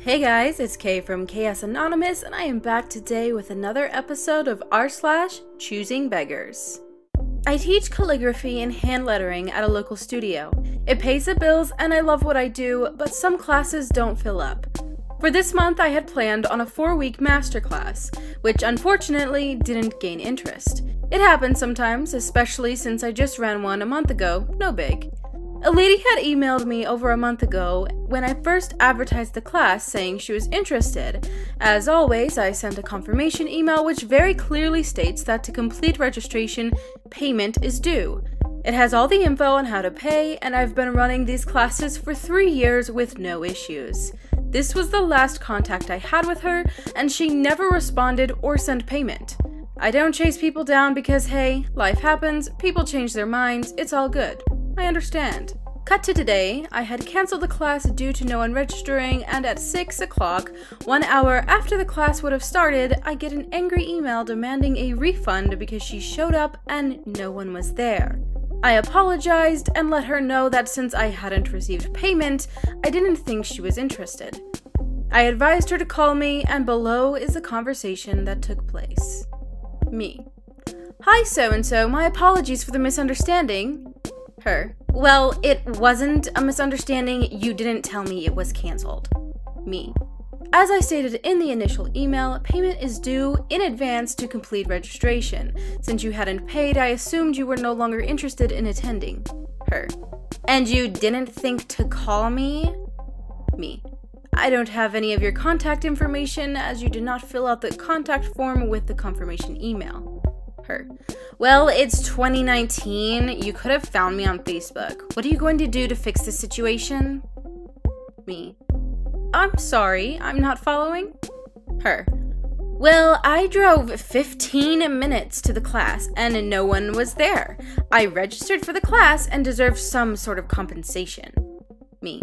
Hey guys, it's Kay from KS Anonymous, and I am back today with another episode of r/ChoosingBeggars. I teach calligraphy and hand lettering at a local studio. It pays the bills and I love what I do, but some classes don't fill up. For this month, I had planned on a 4-week masterclass, which unfortunately didn't gain interest. It happens sometimes, especially since I just ran one a month ago, no big. A lady had emailed me over a month ago when I first advertised the class saying she was interested. As always, I sent a confirmation email which very clearly states that to complete registration, payment is due. It has all the info on how to pay, and I've been running these classes for 3 years with no issues. This was the last contact I had with her, and she never responded or sent payment. I don't chase people down because, hey, life happens, people change their minds, it's all good. I understand. Cut to today, I had canceled the class due to no one registering, and at 6 o'clock, 1 hour after the class would have started, I get an angry email demanding a refund because she showed up and no one was there. I apologized and let her know that since I hadn't received payment, I didn't think she was interested. I advised her to call me, and below is the conversation that took place. Me: "Hi so-and-so, my apologies for the misunderstanding." Her: "Well, it wasn't a misunderstanding, you didn't tell me it was canceled." Me: "As I stated in the initial email, payment is due in advance to complete registration. Since you hadn't paid, I assumed you were no longer interested in attending." Her: "And you didn't think to call me?" Me: "I don't have any of your contact information as you did not fill out the contact form with the confirmation email." Her: "Well, it's 2019. You could have found me on Facebook. What are you going to do to fix the situation?" Me: "I'm sorry, I'm not following." Her: "Well, I drove 15 minutes to the class and no one was there. I registered for the class and deserve some sort of compensation." Me: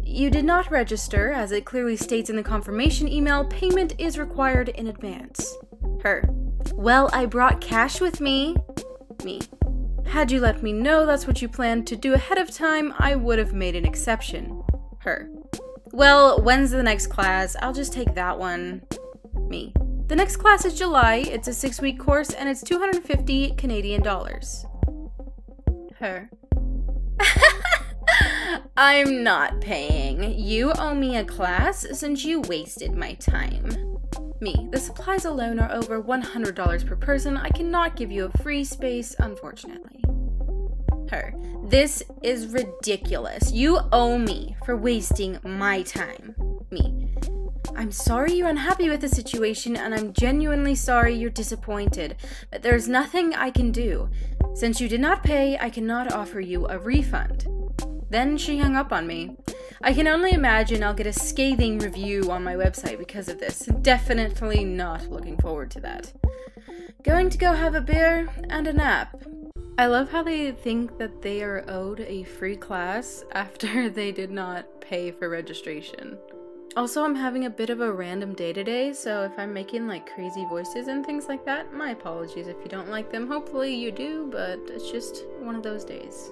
"You did not register, as it clearly states in the confirmation email, payment is required in advance." Her: "Well, I brought cash with me." Me: "Had you let me know that's what you planned to do ahead of time, I would have made an exception." Her: "Well, when's the next class? I'll just take that one." Me: "The next class is July, it's a 6-week course, and it's 250 Canadian dollars. Her: "I'm not paying. You owe me a class since you wasted my time." Me: "The supplies alone are over $100 per person. I cannot give you a free space, unfortunately." Her: "This is ridiculous. You owe me for wasting my time." Me: "I'm sorry you're unhappy with the situation, and I'm genuinely sorry you're disappointed, but there's nothing I can do. Since you did not pay, I cannot offer you a refund." Then she hung up on me. I can only imagine I'll get a scathing review on my website because of this. Definitely not looking forward to that. Going to go have a beer and a nap. I love how they think that they are owed a free class after they did not pay for registration. Also, I'm having a bit of a random day today, so if I'm making like crazy voices and things like that, my apologies if you don't like them. Hopefully you do, but it's just one of those days.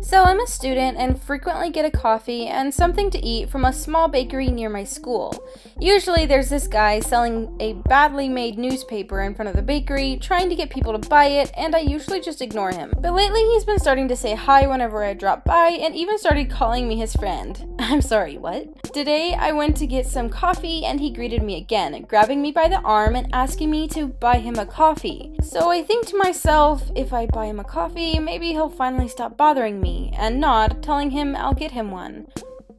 So I'm a student and frequently get a coffee and something to eat from a small bakery near my school. Usually there's this guy selling a badly made newspaper in front of the bakery, trying to get people to buy it, and I usually just ignore him. But lately he's been starting to say hi whenever I drop by and even started calling me his friend. I'm sorry, what? Today I went to get some coffee and he greeted me again, grabbing me by the arm and asking me to buy him a coffee. So I think to myself, if I buy him a coffee, maybe he'll finally stop bothering me, and nod, telling him I'll get him one.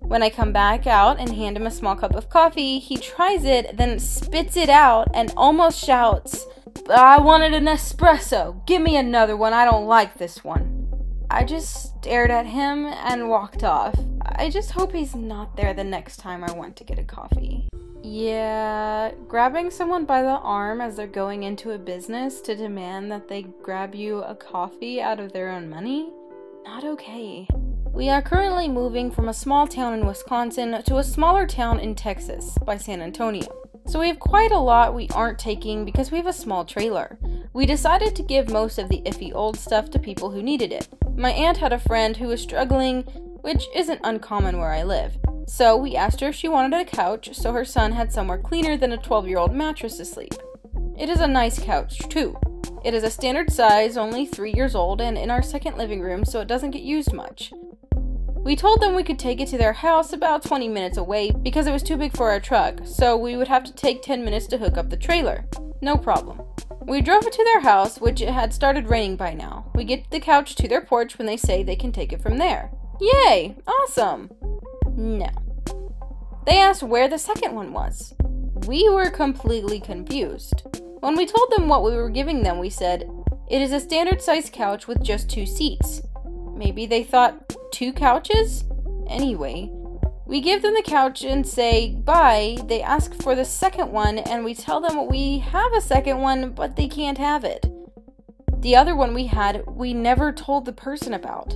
When I come back out and hand him a small cup of coffee, he tries it, then spits it out and almost shouts, "I wanted an espresso. Give me another one. I don't like this one." I just stared at him and walked off. I just hope he's not there the next time I want to get a coffee. Yeah, grabbing someone by the arm as they're going into a business to demand that they grab you a coffee out of their own money? Not okay. We are currently moving from a small town in Wisconsin to a smaller town in Texas by San Antonio. So we have quite a lot we aren't taking because we have a small trailer. We decided to give most of the iffy old stuff to people who needed it. My aunt had a friend who was struggling, which isn't uncommon where I live. So we asked her if she wanted a couch so her son had somewhere cleaner than a 12-year-old mattress to sleep. It is a nice couch, too. It is a standard size, only 3 years old, and in our second living room, so it doesn't get used much. We told them we could take it to their house about 20 minutes away because it was too big for our truck, so we would have to take 10 minutes to hook up the trailer. No problem. We drove it to their house, which it had started raining by now. We get the couch to their porch when they say they can take it from there. Yay! Awesome! No. They asked where the second one was. We were completely confused. When we told them what we were giving them, we said, "It is a standard size couch with just 2 seats." Maybe they thought 2 couches? Anyway, we give them the couch and say bye. They ask for the second one, and we tell them we have a second one, but they can't have it. The other one we had, we never told the person about.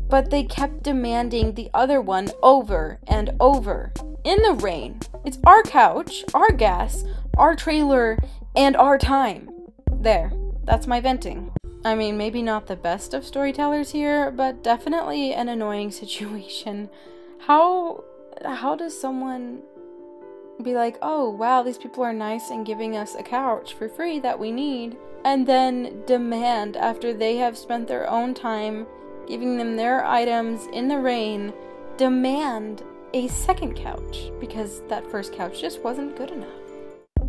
But they kept demanding the other one over and over. In the rain. It's our couch, our gas, our trailer, and our time. There. That's my venting. I mean, maybe not the best of storytellers here, but definitely an annoying situation. How does someone be like, oh wow, these people are nice and giving us a couch for free that we need, and then demand, after they have spent their own time giving them their items in the rain, demand a second couch because that first couch just wasn't good enough.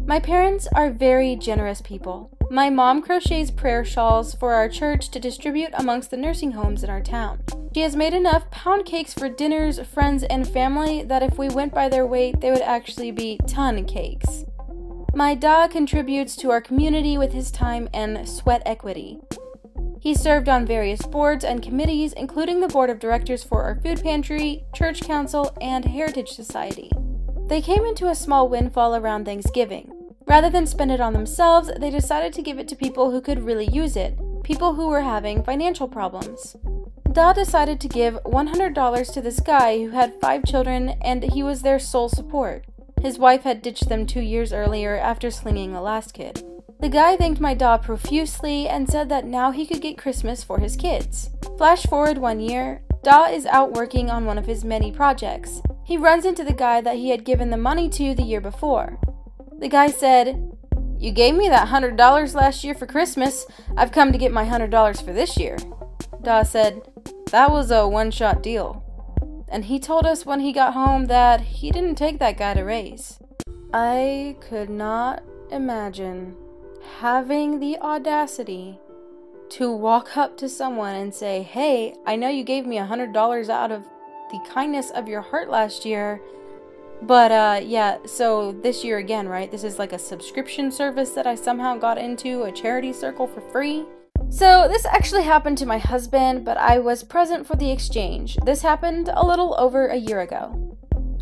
My parents are very generous people. My mom crochets prayer shawls for our church to distribute amongst the nursing homes in our town. She has made enough pound cakes for dinners, friends, and family that if we went by their weight, they would actually be ton cakes. My dad contributes to our community with his time and sweat equity. He served on various boards and committees, including the board of directors for our food pantry, church council, and heritage society. They came into a small windfall around Thanksgiving. Rather than spend it on themselves, they decided to give it to people who could really use it, people who were having financial problems. Da decided to give $100 to this guy who had 5 children and he was their sole support. His wife had ditched them 2 years earlier after slinging the last kid. The guy thanked my da profusely and said that now he could get Christmas for his kids. Flash forward 1 year, Da is out working on one of his many projects. He runs into the guy that he had given the money to the year before. The guy said, "You gave me that $100 last year for Christmas. I've come to get my $100 for this year." Da said, "That was a one-shot deal." And he told us when he got home that he didn't take that guy to raise. I could not imagine having the audacity to walk up to someone and say, "Hey, I know you gave me $100 out of the kindness of your heart last year, but yeah, so this year again, right? This is like a subscription service that I somehow got into, a charity circle for free." So this actually happened to my husband, but I was present for the exchange. This happened a little over a year ago.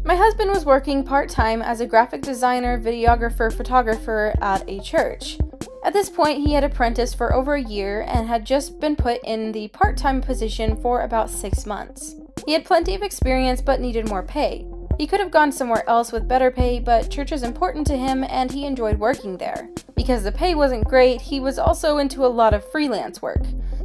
My husband was working part-time as a graphic designer, videographer, photographer at a church. At this point, he had apprenticed for over a year and had just been put in the part-time position for about 6 months. He had plenty of experience but needed more pay. He could have gone somewhere else with better pay, but church is important to him and he enjoyed working there. Because the pay wasn't great, he was also into a lot of freelance work.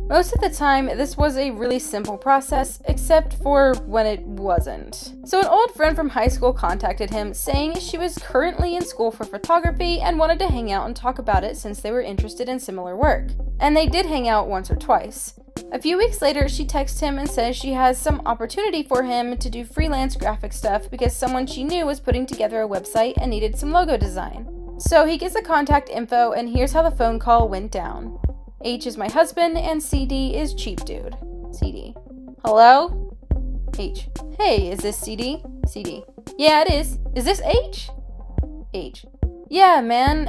Most of the time, this was a really simple process, except for when it wasn't. So an old friend from high school contacted him, saying she was currently in school for photography and wanted to hang out and talk about it since they were interested in similar work. And they did hang out once or twice. A few weeks later, she texts him and says she has some opportunity for him to do freelance graphic stuff because someone she knew was putting together a website and needed some logo design. So he gets the contact info, and here's how the phone call went down. H is my husband, and CD is Cheap Dude. CD. Hello? H. Hey, is this CD? CD. Yeah, it is. Is this H? H. Yeah, man,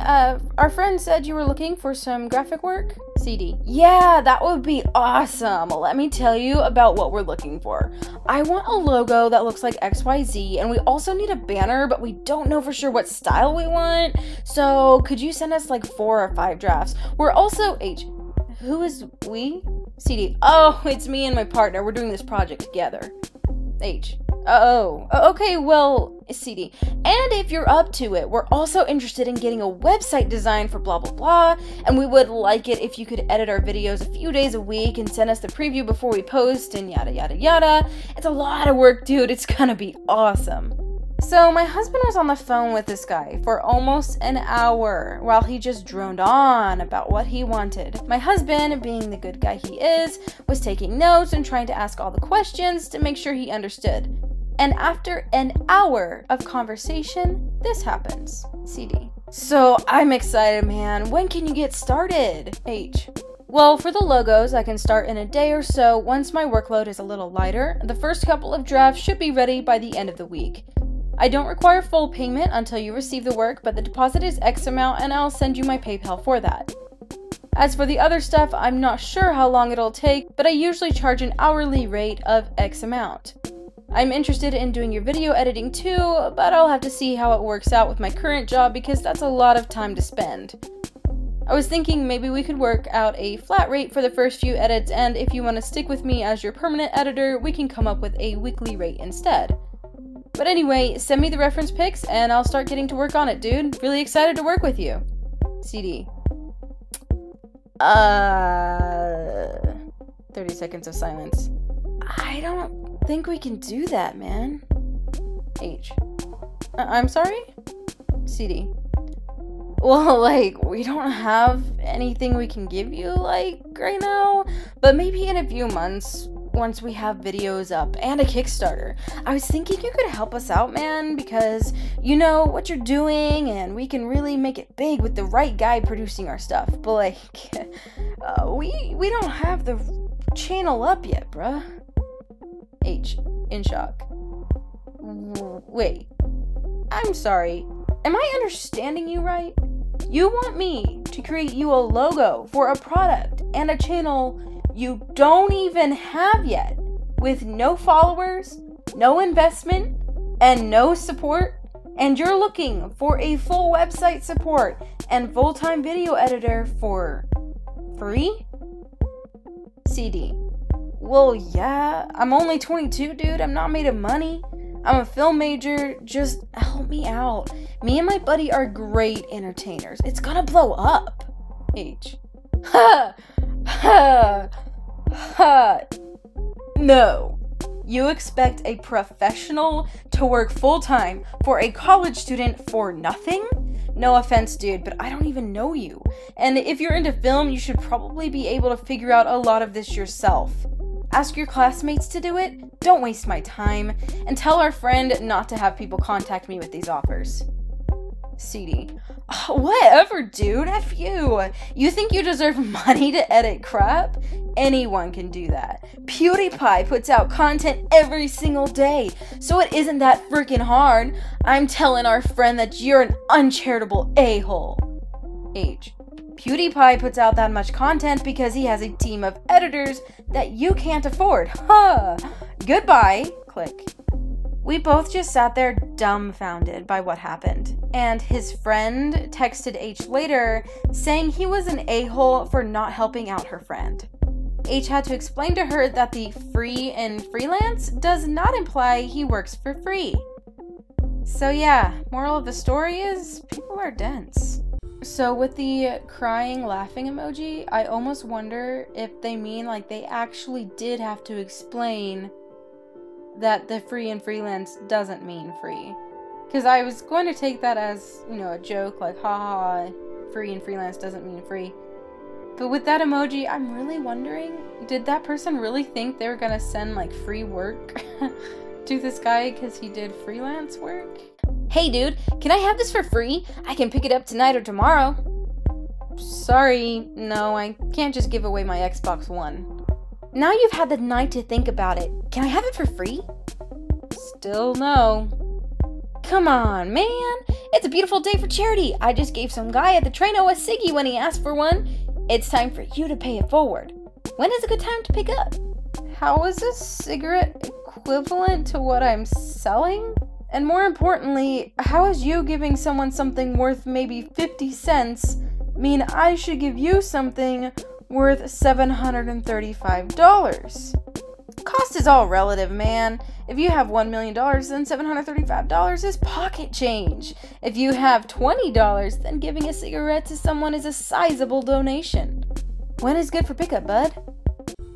our friend said you were looking for some graphic work? CD. Yeah, that would be awesome. Let me tell you about what we're looking for. I want a logo that looks like XYZ, and we also need a banner, but we don't know for sure what style we want. So could you send us like 4 or 5 drafts? We're also H. Who is we? CD. Oh, it's me and my partner. We're doing this project together. H. Okay, well, CD. And if you're up to it, we're also interested in getting a website design for blah blah blah, and we would like it if you could edit our videos a few days a week and send us the preview before we post and yada yada yada. It's a lot of work, dude. It's gonna be awesome. So my husband was on the phone with this guy for almost an hour while he just droned on about what he wanted. My husband, being the good guy he is, was taking notes and trying to ask all the questions to make sure he understood. And after an hour of conversation, this happens. CD. So I'm excited, man. When can you get started? H. Well, for the logos, I can start in a day or so once my workload is a little lighter. The first couple of drafts should be ready by the end of the week. I don't require full payment until you receive the work, but the deposit is X amount and I'll send you my PayPal for that. As for the other stuff, I'm not sure how long it'll take, but I usually charge an hourly rate of X amount. I'm interested in doing your video editing too, but I'll have to see how it works out with my current job because that's a lot of time to spend. I was thinking maybe we could work out a flat rate for the first few edits, and if you want to stick with me as your permanent editor, we can come up with a weekly rate instead. But anyway, send me the reference pics and I'll start getting to work on it, dude. Really excited to work with you. CD. 30 seconds of silence. I don't think we can do that, man. H. I'm sorry? CD. Well, like, we don't have anything we can give you, like, right now, but maybe in a few months, once we have videos up and a Kickstarter. I was thinking you could help us out, man, because you know what you're doing and we can really make it big with the right guy producing our stuff. But like, we don't have the channel up yet, bruh. H, in shock. Wait, I'm sorry. Am I understanding you right? You want me to create you a logo for a product and a channel you don't even have yet, with no followers, no investment, and no support, and you're looking for a full website support and full-time video editor for free? CD. Well, yeah, I'm only 22, dude. I'm not made of money. I'm a film major. Just help me out. Me and my buddy are great entertainers. It's gonna blow up. H. Ha! Ha! Ha! No. You expect a professional to work full-time for a college student for nothing? No offense, dude, but I don't even know you. And if you're into film, you should probably be able to figure out a lot of this yourself. Ask your classmates to do it, don't waste my time, and tell our friend not to have people contact me with these offers. CD. Oh, whatever, dude, F you. You think you deserve money to edit crap? Anyone can do that. PewDiePie puts out content every single day, so it isn't that freaking hard. I'm telling our friend that you're an uncharitable a-hole. H. PewDiePie puts out that much content because he has a team of editors that you can't afford. Huh. Goodbye. Click. We both just sat there dumbfounded by what happened, and his friend texted H later saying he was an a-hole for not helping out her friend. H had to explain to her that the free and freelance does not imply he works for free. So yeah, moral of the story is people are dense. So with the crying laughing emoji, I almost wonder if they mean like they actually did have to explain that the free and freelance doesn't mean free. Because I was going to take that as, you know, a joke, like, haha, free and freelance doesn't mean free. But with that emoji, I'm really wondering, did that person really think they were gonna send, like, free work to this guy because he did freelance work? Hey dude, can I have this for free? I can pick it up tonight or tomorrow. Sorry, no, I can't just give away my Xbox One. Now you've had the night to think about it. Can I have it for free? Still no. Come on, man. It's a beautiful day for charity. I just gave some guy at the Trano a ciggy when he asked for one. It's time for you to pay it forward. When is a good time to pick up? How is this cigarette equivalent to what I'm selling? And more importantly, how is you giving someone something worth maybe 50 cents mean I should give you something worth $735? Cost is all relative, man. If you have $1 million, then $735 is pocket change. If you have $20, then giving a cigarette to someone is a sizable donation. When is good for pickup, bud?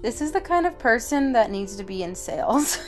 This is the kind of person that needs to be in sales.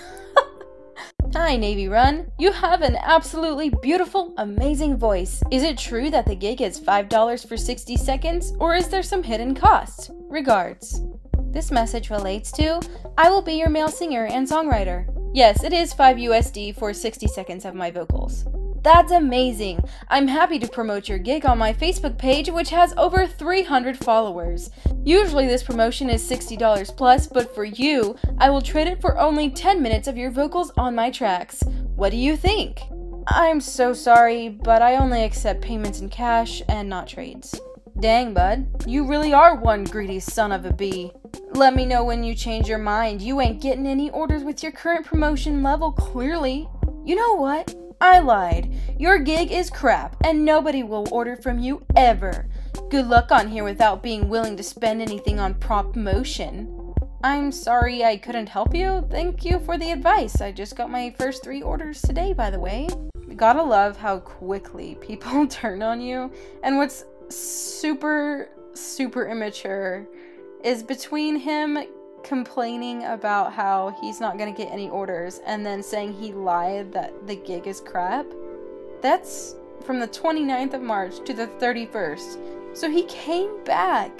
Hi, Navy Run. You have an absolutely beautiful, amazing voice. Is it true that the gig is $5 for 60 seconds, or is there some hidden cost? Regards. This message relates to, I will be your male singer and songwriter. Yes, it is $5 USD for 60 seconds of my vocals. That's amazing. I'm happy to promote your gig on my Facebook page, which has over 300 followers. Usually this promotion is $60 plus, but for you, I will trade it for only 10 minutes of your vocals on my tracks. What do you think? I'm so sorry, but I only accept payments in cash and not trades. Dang, bud. You really are one greedy son of a bee. Let me know when you change your mind. You ain't getting any orders with your current promotion level, clearly. You know what? I lied. Your gig is crap, and nobody will order from you ever. Good luck on here without being willing to spend anything on promotion. I'm sorry I couldn't help you. Thank you for the advice. I just got my first 3 orders today, by the way. Gotta love how quickly people turn on you. And what's super immature is between him complaining about how he's not gonna get any orders and then saying he lied that the gig is crap. That's from the 29th of March to the 31st. So he came back,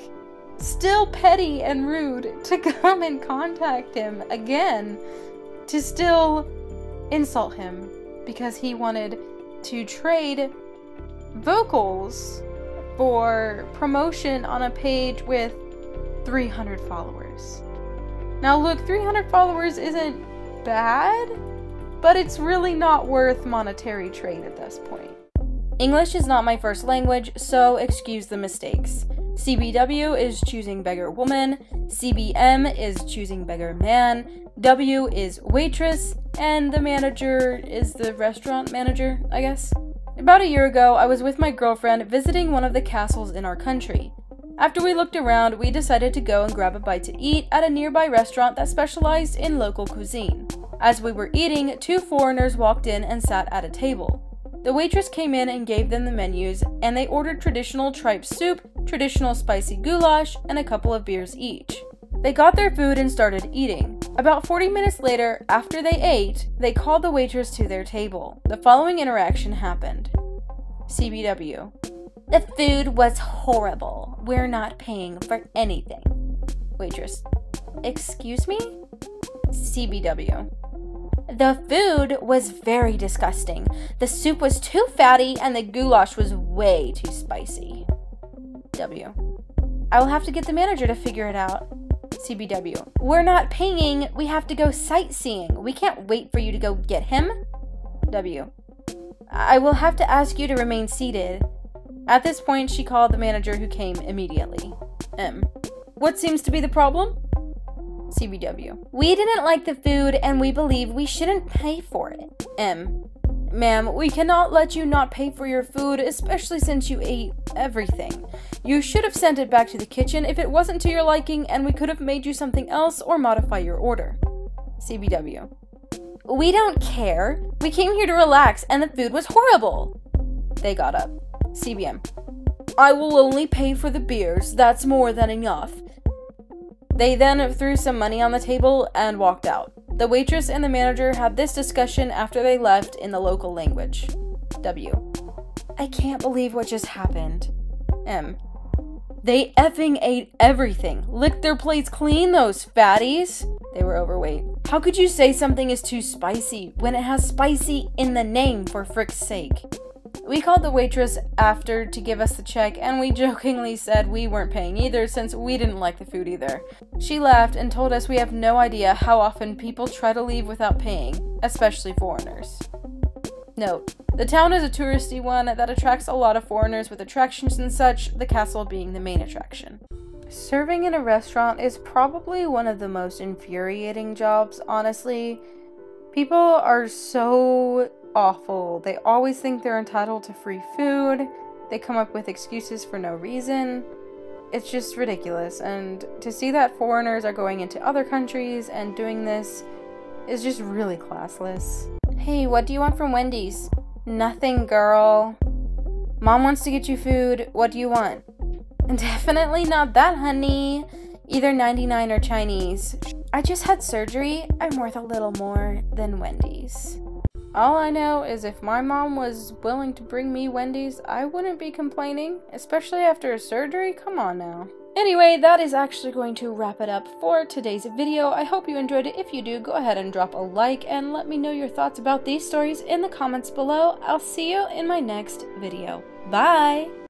still petty and rude, to come and contact him again, to still insult him because he wanted to trade vocals for promotion on a page with 300 followers. Now look, 300 followers isn't bad, but it's really not worth monetary trade at this point. English is not my first language, so excuse the mistakes. CBW is choosing beggar woman, CBM is choosing beggar man, W is waitress, and the manager is the restaurant manager, I guess. About a year ago, I was with my girlfriend visiting one of the castles in our country. After we looked around, we decided to go and grab a bite to eat at a nearby restaurant that specialized in local cuisine. As we were eating, 2 foreigners walked in and sat at a table. The waitress came in and gave them the menus, and they ordered traditional tripe soup, traditional spicy goulash, and a couple of beers each. They got their food and started eating. About 40 minutes later, after they ate, they called the waitress to their table. The following interaction happened. CBW. The food was horrible. We're not paying for anything. Waitress. Excuse me? CBW. The food was very disgusting. The soup was too fatty and the goulash was way too spicy. W. I will have to get the manager to figure it out. CBW. We're not paying. We have to go sightseeing. We can't wait for you to go get him. W. I will have to ask you to remain seated. At this point, she called the manager, who came immediately. M. What seems to be the problem? CBW. We didn't like the food and we believe we shouldn't pay for it. M. Ma'am, we cannot let you not pay for your food, especially since you ate everything. You should have sent it back to the kitchen if it wasn't to your liking, and we could have made you something else or modify your order. CBW. We don't care. We came here to relax and the food was horrible. They got up. CBM. I will only pay for the beers. That's more than enough. They then threw some money on the table and walked out. The waitress and the manager had this discussion after they left in the local language. W. I can't believe what just happened. M. They effing ate everything. Licked their plates clean, those fatties. They were overweight. How could you say something is too spicy when it has spicy in the name, for frick's sake? We called the waitress after to give us the check, and we jokingly said we weren't paying either since we didn't like the food either. She laughed and told us we have no idea how often people try to leave without paying, especially foreigners. Note: the town is a touristy one that attracts a lot of foreigners with attractions and such, the castle being the main attraction. Serving in a restaurant is probably one of the most infuriating jobs, honestly. People are so awful. They always think they're entitled to free food. They come up with excuses for no reason. it's just ridiculous. And to see that foreigners are going into other countries and doing this is just really classless. Hey, what do you want from Wendy's? Nothing, girl. Mom wants to get you food. What do you want? Definitely not that, honey. Either 99 or Chinese. I just had surgery. I'm worth a little more than Wendy's. All I know is if my mom was willing to bring me Wendy's, I wouldn't be complaining, especially after a surgery. Come on now. Anyway, that is actually going to wrap it up for today's video. I hope you enjoyed it. If you do, go ahead and drop a like and let me know your thoughts about these stories in the comments below. I'll see you in my next video. Bye!